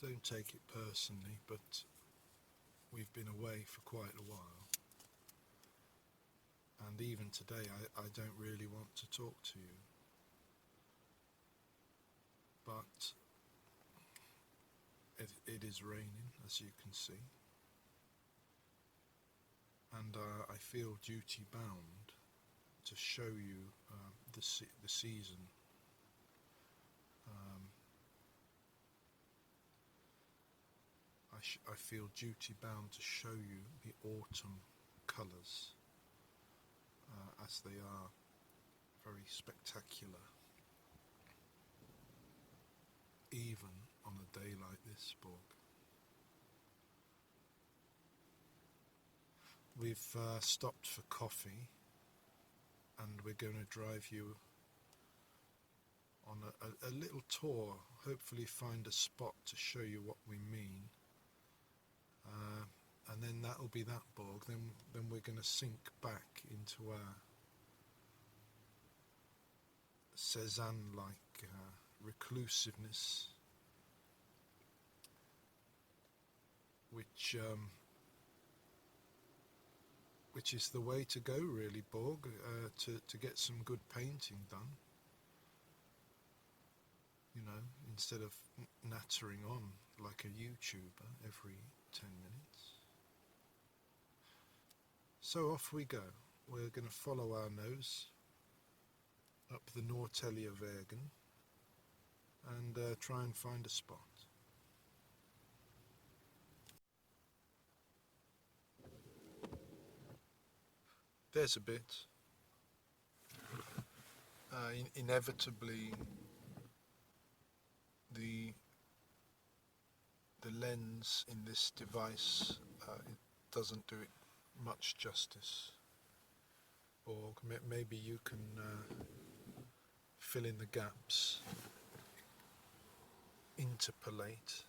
don't take it personally, but we've been away for quite a while, and even today I don't really want to talk to you, but it is raining, as you can see, and I feel duty bound to show you the season. I feel duty bound to show you the autumn colours, as they are very spectacular, even on a day like this, Borg. We've stopped for coffee, and we're going to drive you on a little tour, hopefully find a spot to show you what we mean. And then that'll be that, Borg. Then we're going to sink back into our Cézanne-like reclusiveness, which is the way to go, really, Borg, to get some good painting done. You know, instead of nattering on like a YouTuber every 10 minutes. So off we go. We're going to follow our nose up the Norrtäljevägen and try and find a spot. There's a bit. Inevitably, the lens in this device it doesn't do it much justice. Or maybe you can fill in the gaps, interpolate,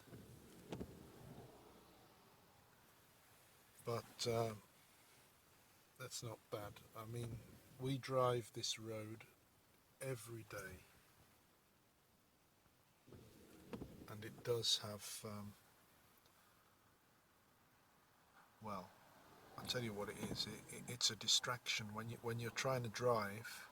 but that's not bad. I mean, we drive this road every day, and it does have well, I'll tell you what it is. It's a distraction when you're trying to drive,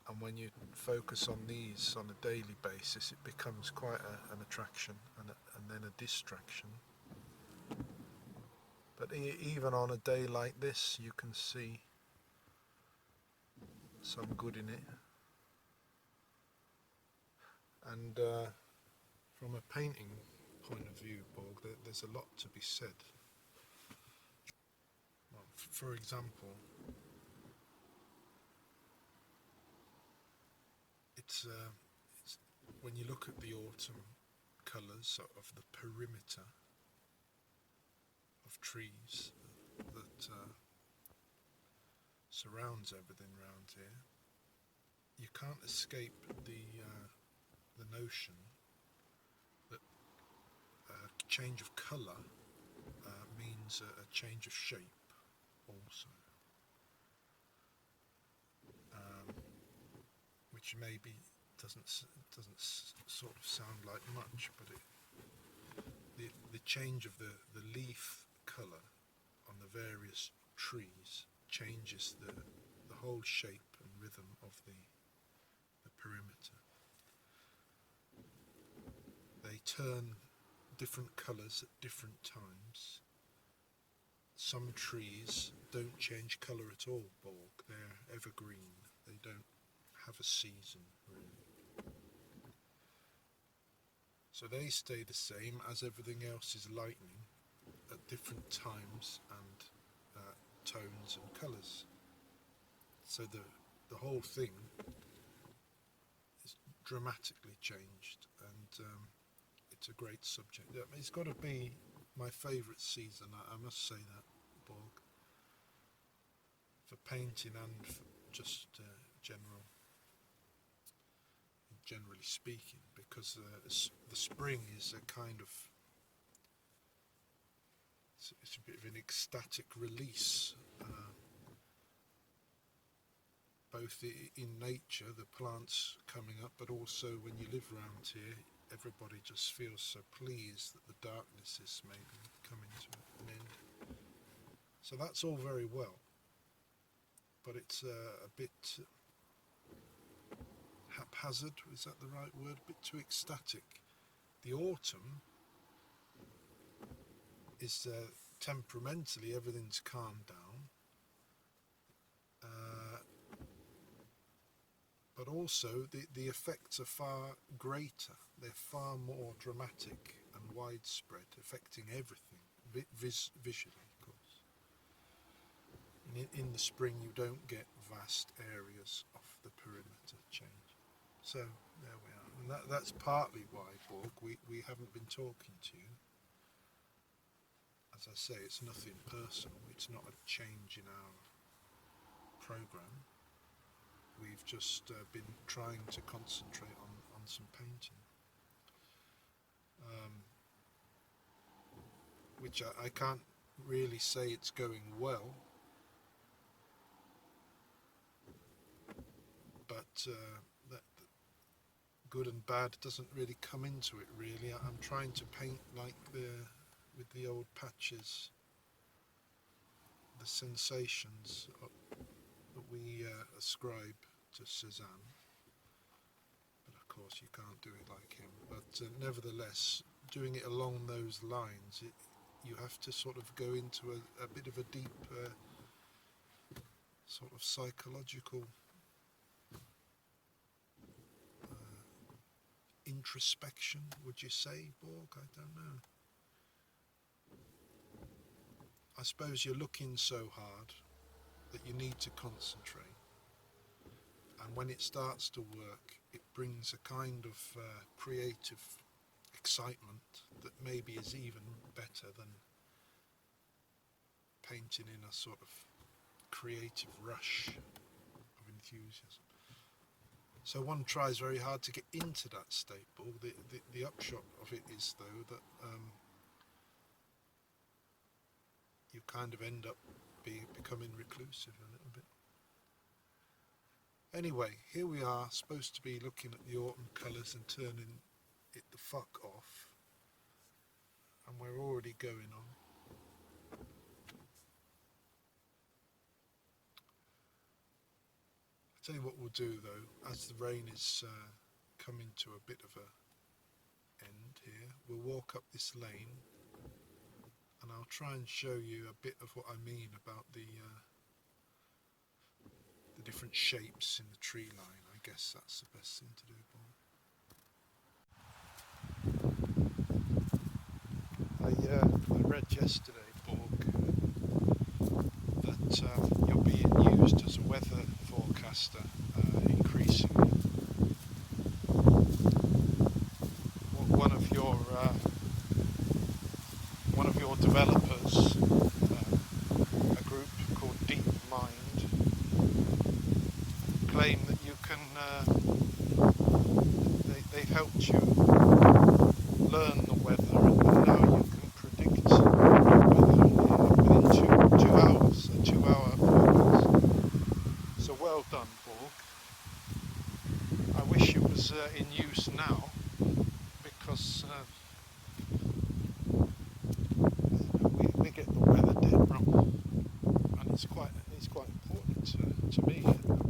and when you focus on these on a daily basis, it becomes quite an attraction and then a distraction. But even on a day like this, you can see some good in it. And from a painting point of view, Borg, there's a lot to be said. Well, for example, it's when you look at the autumn colours of the perimeter of trees that surrounds everything around here, you can't escape the notion that a change of colour means a change of shape also, which maybe doesn't sort of sound like much, but the change of the leaf colour on the various trees changes the whole shape and rhythm of the perimeter. They turn different colours at different times. Some trees don't change colour at all, Borg. They're evergreen. They don't have a season, really. So they stay the same as everything else is lightning at different times and tones and colours. So the whole thing is dramatically changed, and it's a great subject. It's got to be my favourite season, I must say that, Borg, for painting and for just generally speaking, because the spring is a kind of it's a bit of an ecstatic release, both in nature, the plants coming up, but also when you live around here, everybody just feels so pleased that the darkness is maybe coming to an end. So that's all very well, but it's a bit haphazard, is that the right word? A bit too ecstatic. The autumn is temperamentally everything's calmed down, but also the effects are far greater. They're far more dramatic and widespread, affecting everything visually, of course. In the spring you don't get vast areas of the perimeter change. So there we are, and that's partly why, Borg, we haven't been talking to you. As I say, it's nothing personal, it's not a change in our programme. We've just been trying to concentrate on some painting, which I can't really say it's going well, but that good and bad doesn't really come into it really. I'm trying to paint like with the old patches, the sensations that we ascribe to Cézanne, but of course you can't do it like him. But nevertheless, doing it along those lines, you have to sort of go into a bit of a deep sort of psychological introspection, would you say, Borg? I don't know. I suppose you're looking so hard that you need to concentrate, and when it starts to work, it brings a kind of creative excitement that maybe is even better than painting in a sort of creative rush of enthusiasm. So one tries very hard to get into that state, but the upshot of it is, though, that you kind of end up becoming reclusive a little bit. Anyway, here we are, supposed to be looking at the autumn colours and turning it the fuck off, and we're already going on. I'll tell you what we'll do though, as the rain is coming to a bit of a end here, we'll walk up this lane and I'll try and show you a bit of what I mean about the different shapes in the tree line. I guess that's the best thing to do, Borg. I read yesterday, Borg, that you're being used as a weather forecaster increasingly. One of your developers, a group called DeepMind, claim that you can. They've helped you learn the weather, and now you can predict the weather within 2 hours, a 2-hour forecast. So well done, Borg. I wish it was in use now, because we get the weather dead wrong, and it's quite important to me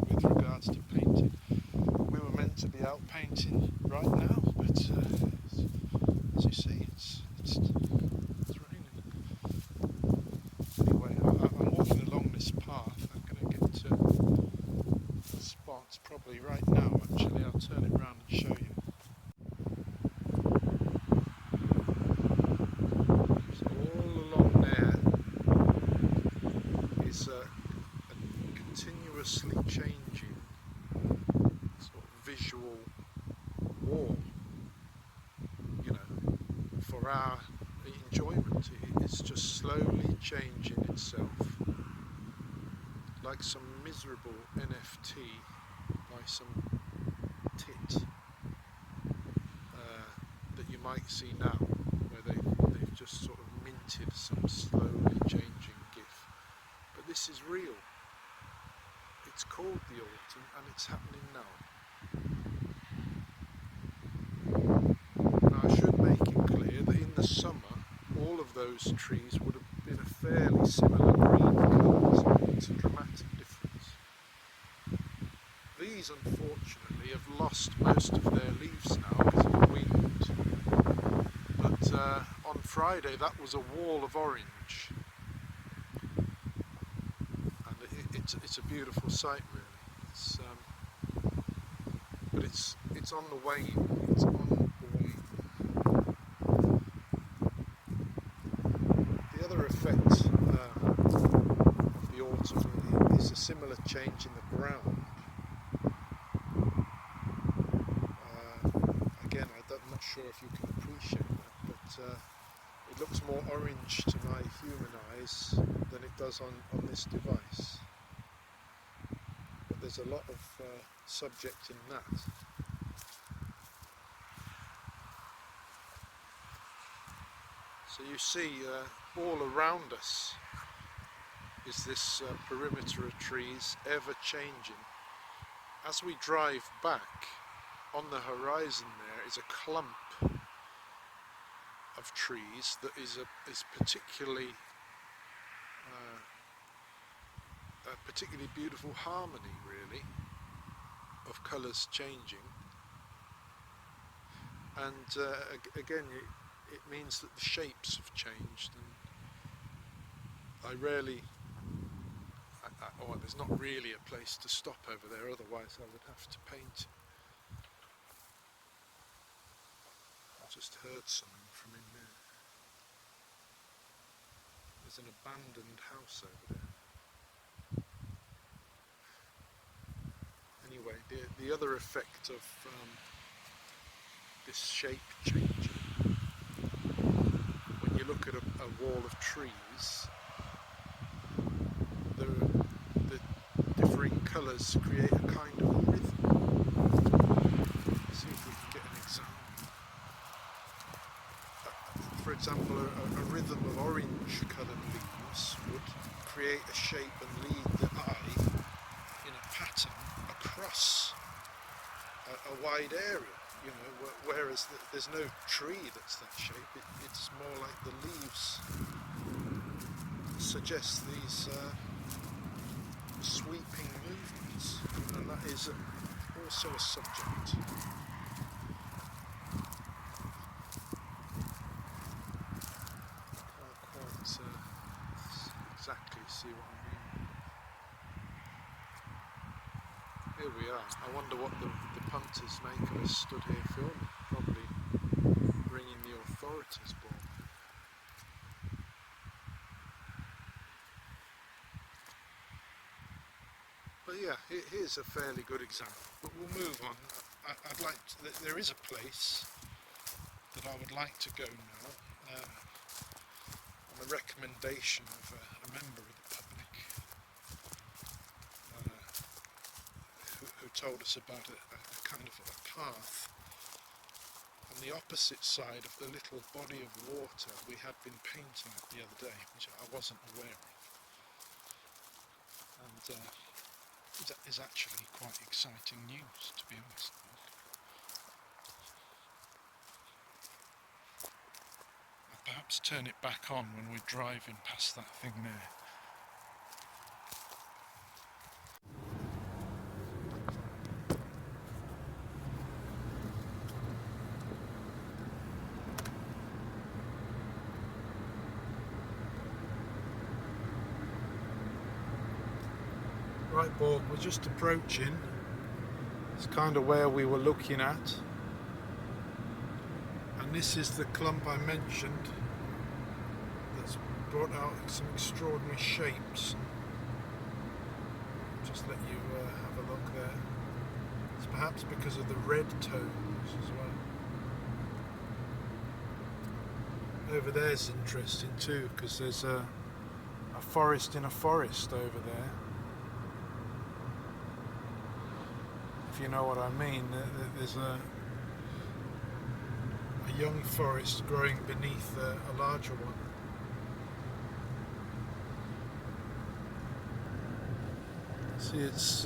with regards to painting. We were meant to be out painting right now, but as you see, it's raining. Anyway, I'm walking along this path. I'm going to get to the spots probably right now. Actually, I'll turn it around and show you. Continuously changing sort of visual wall, you know, for our enjoyment. It's just slowly changing itself, like some miserable NFT by some tit that you might see now, where they've just sort of minted some slowly changing GIF. But this is real. It's called the autumn, and it's happening now. those trees would have been a fairly similar green colour, so it's a dramatic difference. These unfortunately have lost most of their leaves now because of the wind, but on Friday that was a wall of orange, and it's a beautiful sight really. But it's on the way. It's on the way. The other effect of the autumn is a similar change in the ground. Again, I'm not sure if you can appreciate that, but it looks more orange to my human eyes than it does on this device. But there's a lot of subject in that. So you see all around us is this perimeter of trees ever changing. As we drive back, on the horizon there is a clump of trees that is particularly a particularly beautiful harmony really of colours changing, and again it means that the shapes have changed, and there's not really a place to stop over there, otherwise I would have to paint. I just heard something from in there. There's an abandoned house over there. Anyway, the other effect of this shape changing, when you look at a wall of trees, the differing colours create a kind of rhythm. Let's see if we can get an example. For example, a rhythm of orange coloured leaves would create a shape and lead the eye in a pattern across a wide area, you know, whereas there's no tree that's that shape. It's more like the leaves suggest these sweeping movements, and that is also a subject. Exactly see what I mean. Here we are. I wonder what the punters make of us stood here filming. Probably ringing the authorities bell. But yeah, here's a fairly good example. But we'll move on. I'd like to, there is a place that I would like to go now. On a recommendation of a member of the public who told us about a kind of a path on the opposite side of the little body of water we had been painting at the other day, which I wasn't aware of, and is actually quite exciting news, to be honest. Perhaps turn it back on when we're driving past that thing there. Right, Borg, we're just approaching. It's kind of where we were looking at. And this is the clump I mentioned that's brought out some extraordinary shapes. Just let you have a look there. It's perhaps because of the red tones as well. Over there's interesting too, because there's a forest in a forest over there. If you know what I mean, there's a young forest growing beneath a larger one. See, it's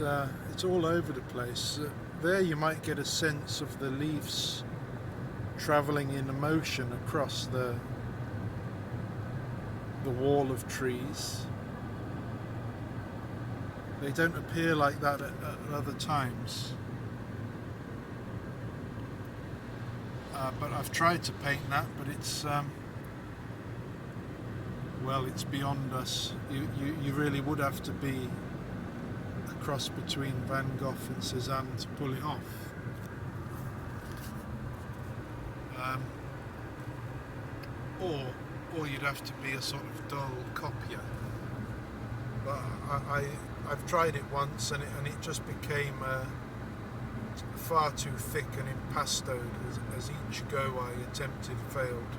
all over the place. There you might get a sense of the leaves travelling in motion across the the wall of trees. They don't appear like that at other times. But I've tried to paint that, but it's well, it's beyond us. You really would have to be a cross between Van Gogh and Cézanne to pull it off. Or you'd have to be a sort of dull copier. But I've tried it once, and it just became far too thick and impastoed as each go I attempted failed.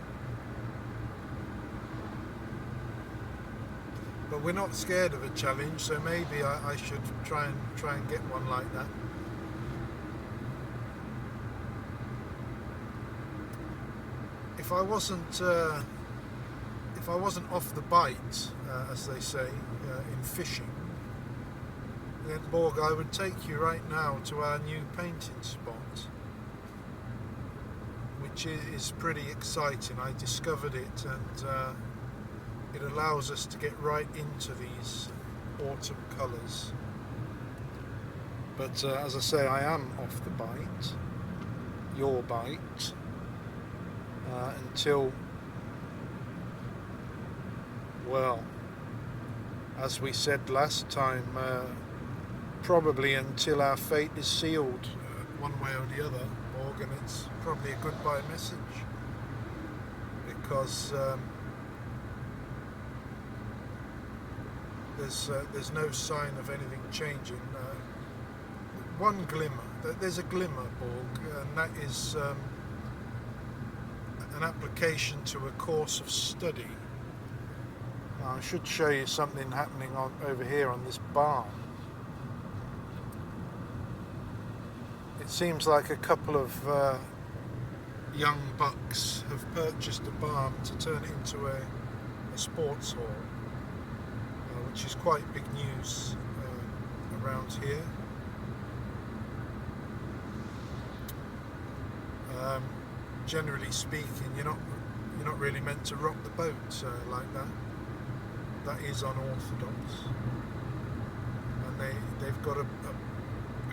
But we're not scared of a challenge, so maybe I should try and get one like that. If I wasn't off the bite, as they say in fishing, then Borg, I would take you right now to our new painting spot, which is pretty exciting. I discovered it, and it allows us to get right into these autumn colours. But as I say, I am off the bite, your bite, until, well, as we said last time, probably until our fate is sealed one way or the other, Morgan. It's probably a goodbye message, because there's no sign of anything changing. One glimmer, there's a glimmer, Borg, and that is an application to a course of study. I should show you something happening over here on this barn. It seems like a couple of young bucks have purchased a barn to turn it into a sports hall, which is quite big news around here. Generally speaking, you're not really meant to rock the boat like that. That is unorthodox, and they've got a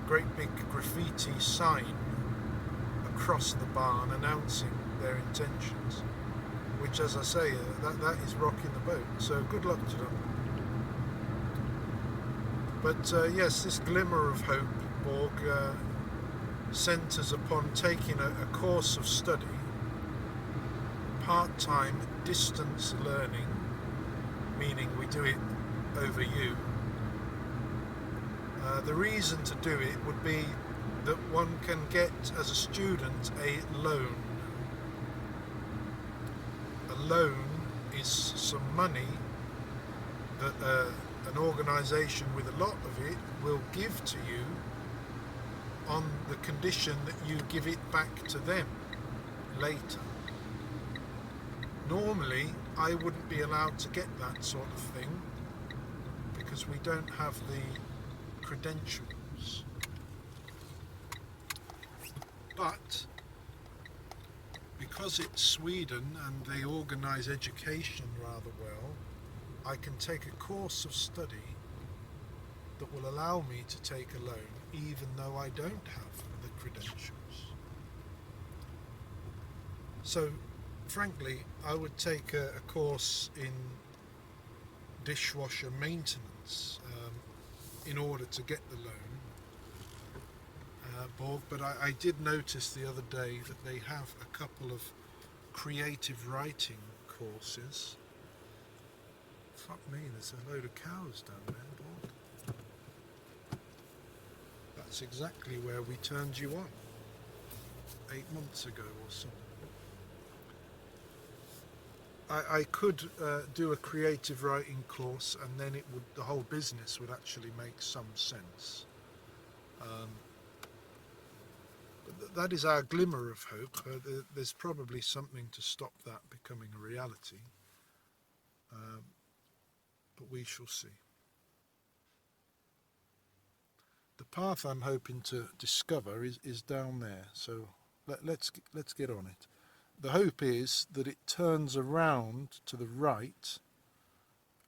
great big graffiti sign across the barn announcing their intentions, which, as I say, that is rocking the boat. So good luck to them. But yes, this glimmer of hope, Borg, centres upon taking a course of study, part-time distance learning, meaning we do it over you. The reason to do it would be that one can get, as a student, a loan. A loan is some money that an organisation with a lot of it will give to you on the condition that you give it back to them later. Normally, I wouldn't be allowed to get that sort of thing because we don't have the credentials. But because it's Sweden and they organise education rather well, I can take a course of study that will allow me to take a loan even though I don't have the credentials. So frankly, I would take a course in dishwasher maintenance in order to get the loan, Borg, but I did notice the other day that they have a couple of creative writing courses. Fuck me, there's a load of cows down there, Borg. That's exactly where we turned you on 8 months ago or so. I could do a creative writing course, and then the whole business would actually make some sense. But that is our glimmer of hope. There's probably something to stop that becoming a reality. But we shall see. The path I'm hoping to discover is down there, so let's get on it. The hope is that it turns around to the right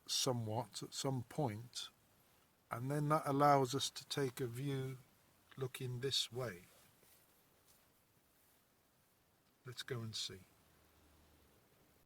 somewhat at some point, and then that allows us to take a view looking this way. Let's go and see.